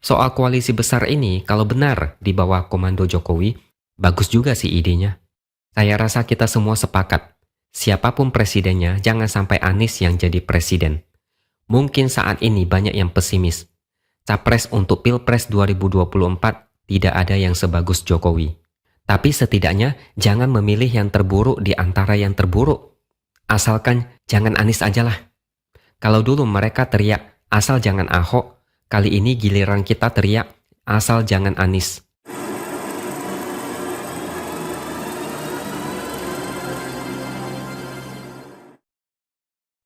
Soal koalisi besar ini, kalau benar di bawah komando Jokowi, bagus juga sih idenya. Saya rasa kita semua sepakat. Siapapun presidennya, jangan sampai Anies yang jadi presiden. Mungkin saat ini banyak yang pesimis. Capres untuk Pilpres 2024 tidak ada yang sebagus Jokowi. Tapi setidaknya jangan memilih yang terburuk di antara yang terburuk. Asalkan jangan Anies aja lah. Kalau dulu mereka teriak, asal jangan Ahok, kali ini giliran kita teriak, asal jangan Anies.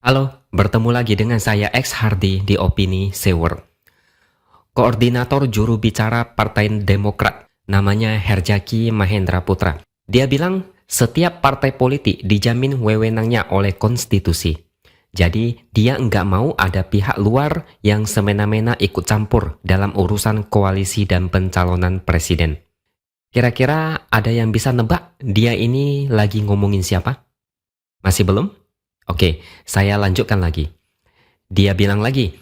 Halo, bertemu lagi dengan saya X Hardy di Opini Sewer. Koordinator juru bicara Partai Demokrat, namanya Herjaki Mahendra Putra. Dia bilang setiap partai politik dijamin wewenangnya oleh konstitusi. Jadi dia nggak mau ada pihak luar yang semena-mena ikut campur dalam urusan koalisi dan pencalonan presiden. Kira-kira ada yang bisa nebak dia ini lagi ngomongin siapa? Masih belum? Oke, saya lanjutkan lagi. Dia bilang lagi,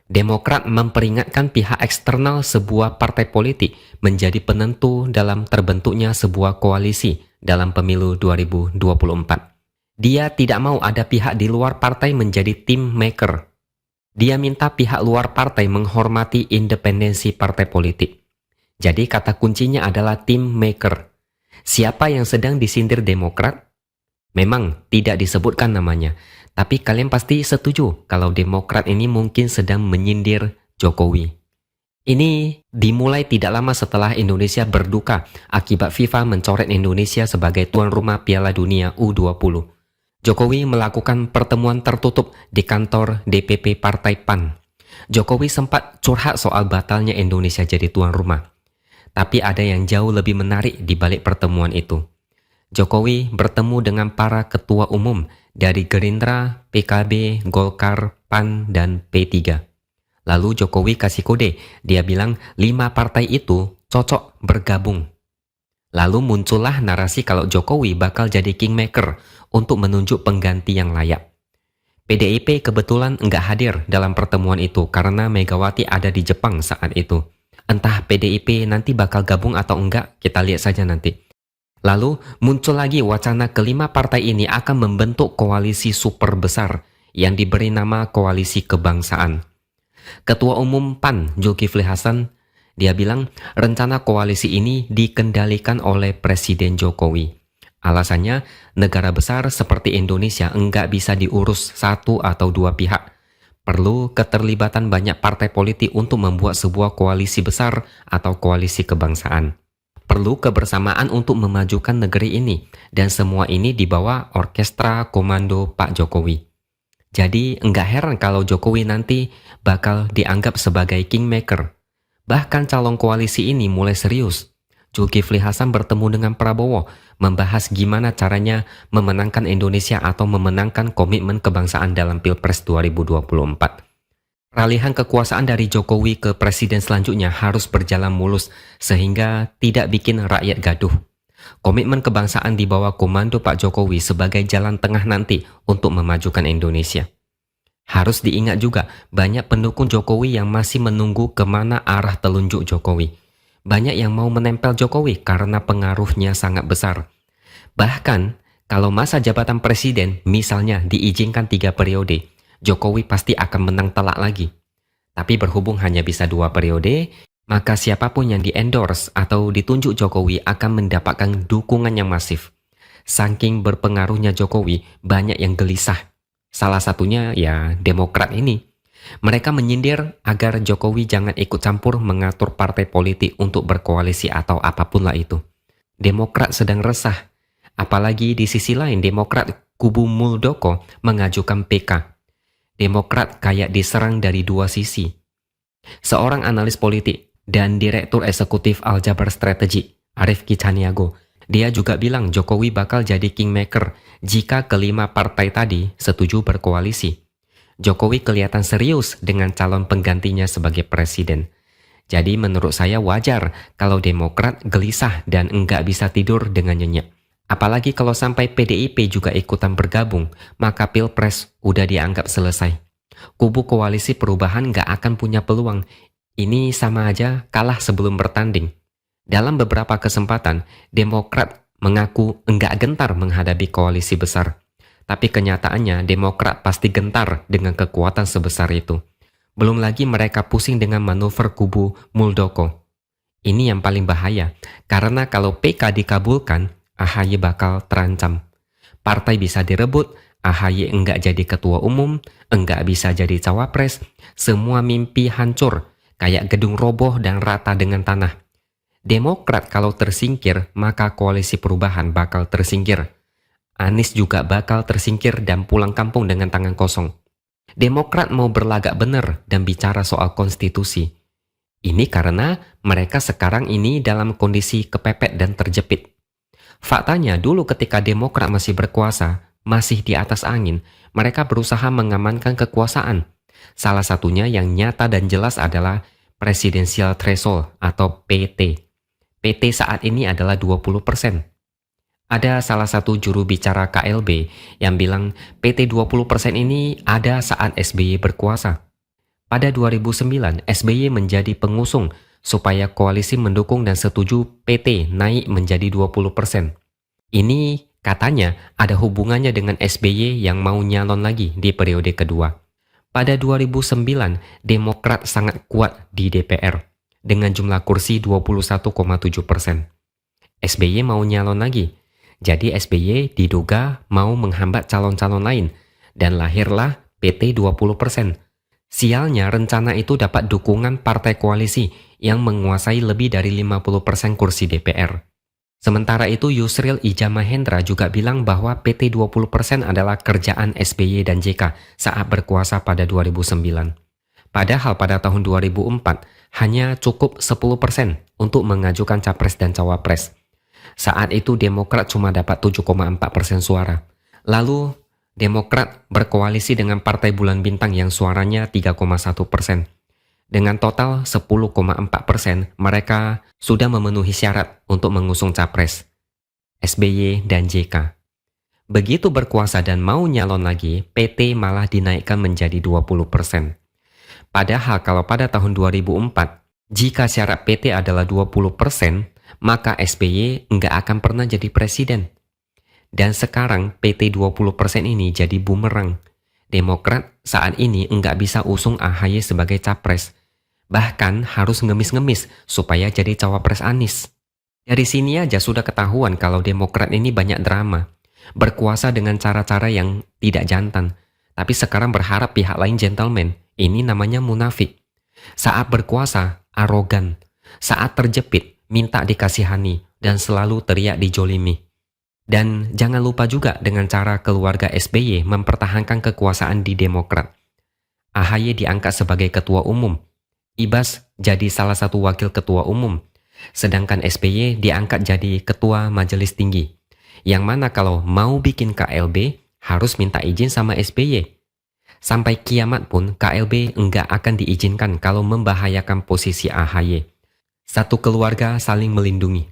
Demokrat memperingatkan pihak eksternal sebuah partai politik menjadi penentu dalam terbentuknya sebuah koalisi dalam pemilu 2024. Dia tidak mau ada pihak di luar partai menjadi team maker. Dia minta pihak luar partai menghormati independensi partai politik. Jadi kata kuncinya adalah team maker. Siapa yang sedang disindir Demokrat? Memang tidak disebutkan namanya. Tapi kalian pasti setuju kalau Demokrat ini mungkin sedang menyindir Jokowi. Ini dimulai tidak lama setelah Indonesia berduka akibat FIFA mencoret Indonesia sebagai tuan rumah Piala Dunia U20. Jokowi melakukan pertemuan tertutup di kantor DPP Partai PAN. Jokowi sempat curhat soal batalnya Indonesia jadi tuan rumah. Tapi ada yang jauh lebih menarik di balik pertemuan itu. Jokowi bertemu dengan para ketua umum dari Gerindra, PKB, Golkar, PAN, dan P3. Lalu Jokowi kasih kode, dia bilang 5 partai itu cocok bergabung. Lalu muncullah narasi kalau Jokowi bakal jadi kingmaker untuk menunjuk pengganti yang layak. PDIP kebetulan nggak hadir dalam pertemuan itu karena Megawati ada di Jepang saat itu. Entah PDIP nanti bakal gabung atau enggak, kita lihat saja nanti. Lalu muncul lagi wacana kelima partai ini akan membentuk koalisi super besar yang diberi nama Koalisi Kebangsaan. Ketua Umum PAN Zulkifli Hasan, dia bilang rencana koalisi ini dikendalikan oleh Presiden Jokowi. Alasannya negara besar seperti Indonesia enggak bisa diurus satu atau dua pihak. Perlu keterlibatan banyak partai politik untuk membuat sebuah koalisi besar atau koalisi kebangsaan. Perlu kebersamaan untuk memajukan negeri ini, dan semua ini di bawah orkestra komando Pak Jokowi. Jadi enggak heran kalau Jokowi nanti bakal dianggap sebagai kingmaker. Bahkan calon koalisi ini mulai serius. Zulkifli Hasan bertemu dengan Prabowo, membahas gimana caranya memenangkan Indonesia atau memenangkan komitmen kebangsaan dalam Pilpres 2024. Peralihan kekuasaan dari Jokowi ke presiden selanjutnya harus berjalan mulus sehingga tidak bikin rakyat gaduh. Komitmen kebangsaan di bawah komando Pak Jokowi sebagai jalan tengah nanti untuk memajukan Indonesia. Harus diingat juga banyak pendukung Jokowi yang masih menunggu kemana arah telunjuk Jokowi. Banyak yang mau menempel Jokowi karena pengaruhnya sangat besar. Bahkan kalau masa jabatan presiden misalnya diizinkan 3 periode, Jokowi pasti akan menang telak lagi. Tapi berhubung hanya bisa 2 periode, maka siapapun yang di-endorse atau ditunjuk Jokowi akan mendapatkan dukungan yang masif. Saking berpengaruhnya Jokowi, banyak yang gelisah. Salah satunya ya Demokrat ini. Mereka menyindir agar Jokowi jangan ikut campur mengatur partai politik untuk berkoalisi atau apapun lah itu. Demokrat sedang resah. Apalagi di sisi lain Demokrat kubu Muldoko mengajukan PK. Demokrat kayak diserang dari 2 sisi. Seorang analis politik dan Direktur Eksekutif Aljabar Strategi, Arief Kicaniago, dia juga bilang Jokowi bakal jadi kingmaker jika kelima partai tadi setuju berkoalisi. Jokowi kelihatan serius dengan calon penggantinya sebagai presiden. Jadi menurut saya wajar kalau Demokrat gelisah dan enggak bisa tidur dengan nyenyak. Apalagi kalau sampai PDIP juga ikutan bergabung, maka Pilpres udah dianggap selesai. Kubu koalisi perubahan nggak akan punya peluang. Ini sama aja kalah sebelum bertanding. Dalam beberapa kesempatan, Demokrat mengaku enggak gentar menghadapi koalisi besar. Tapi kenyataannya Demokrat pasti gentar dengan kekuatan sebesar itu. Belum lagi mereka pusing dengan manuver kubu Muldoko. Ini yang paling bahaya, karena kalau PK dikabulkan, AHY bakal terancam. Partai bisa direbut, AHY enggak jadi ketua umum, enggak bisa jadi cawapres, semua mimpi hancur, kayak gedung roboh dan rata dengan tanah. Demokrat kalau tersingkir, maka koalisi perubahan bakal tersingkir. Anies juga bakal tersingkir dan pulang kampung dengan tangan kosong. Demokrat mau berlagak benar dan bicara soal konstitusi. Ini karena mereka sekarang ini dalam kondisi kepepet dan terjepit. Faktanya dulu ketika Demokrat masih berkuasa, masih di atas angin, mereka berusaha mengamankan kekuasaan. Salah satunya yang nyata dan jelas adalah Presidential Threshold atau PT. PT saat ini adalah 20%. Ada salah satu juru bicara KLB yang bilang PT 20% ini ada saat SBY berkuasa. Pada 2009, SBY menjadi pengusung supaya koalisi mendukung dan setuju PT naik menjadi 20%. Ini katanya ada hubungannya dengan SBY yang mau nyalon lagi di periode kedua. Pada 2009, Demokrat sangat kuat di DPR dengan jumlah kursi 21,7%. SBY mau nyalon lagi. Jadi SBY diduga mau menghambat calon-calon lain dan lahirlah PT 20%. Sialnya rencana itu dapat dukungan partai koalisi yang menguasai lebih dari 50% kursi DPR. Sementara itu Yusril Ija Mahendra juga bilang bahwa PT 20% adalah kerjaan SBY dan JK saat berkuasa pada 2009. Padahal pada tahun 2004 hanya cukup 10% untuk mengajukan capres dan cawapres. Saat itu Demokrat cuma dapat 7,4% suara. Lalu Demokrat berkoalisi dengan Partai Bulan Bintang yang suaranya 3,1%. Dengan total 10,4%, mereka sudah memenuhi syarat untuk mengusung capres, SBY dan JK. Begitu berkuasa dan mau nyalon lagi, PT malah dinaikkan menjadi 20%. Padahal kalau pada tahun 2004, jika syarat PT adalah 20%, maka SBY nggak akan pernah jadi presiden. Dan sekarang PT 20% ini jadi bumerang. Demokrat saat ini nggak bisa usung AHY sebagai capres. Bahkan harus ngemis-ngemis supaya jadi cawapres Anies. Dari sini aja sudah ketahuan kalau Demokrat ini banyak drama. Berkuasa dengan cara-cara yang tidak jantan. Tapi sekarang berharap pihak lain gentleman. Ini namanya munafik. Saat berkuasa, arogan. Saat terjepit, minta dikasihani dan selalu teriak dijolimi. Dan jangan lupa juga dengan cara keluarga SBY mempertahankan kekuasaan di Demokrat. AHY diangkat sebagai ketua umum. Ibas jadi salah satu wakil ketua umum. Sedangkan SBY diangkat jadi ketua majelis tinggi. Yang mana kalau mau bikin KLB harus minta izin sama SBY. Sampai kiamat pun KLB enggak akan diizinkan kalau membahayakan posisi AHY. Satu keluarga saling melindungi.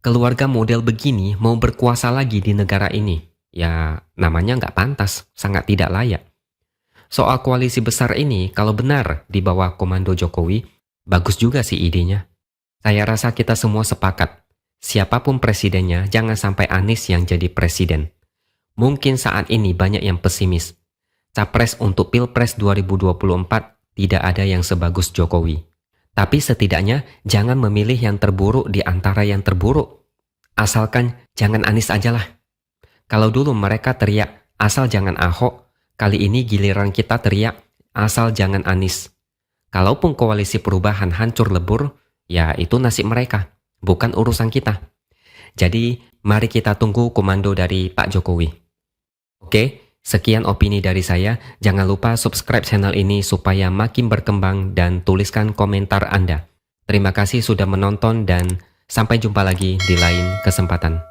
Keluarga model begini mau berkuasa lagi di negara ini. Ya namanya nggak pantas, sangat tidak layak. Soal koalisi besar ini kalau benar di bawah komando Jokowi, bagus juga sih idenya. Saya rasa kita semua sepakat. Siapapun presidennya jangan sampai Anies yang jadi presiden. Mungkin saat ini banyak yang pesimis. Capres untuk Pilpres 2024 tidak ada yang sebagus Jokowi. Tapi setidaknya jangan memilih yang terburuk di antara yang terburuk. Asalkan jangan Anies aja lah. Kalau dulu mereka teriak, asal jangan Ahok, kali ini giliran kita teriak, asal jangan Anies. Kalaupun koalisi perubahan hancur lebur, ya itu nasib mereka, bukan urusan kita. Jadi mari kita tunggu komando dari Pak Jokowi. Oke? Sekian opini dari saya, jangan lupa subscribe channel ini supaya makin berkembang dan tuliskan komentar Anda. Terima kasih sudah menonton dan sampai jumpa lagi di lain kesempatan.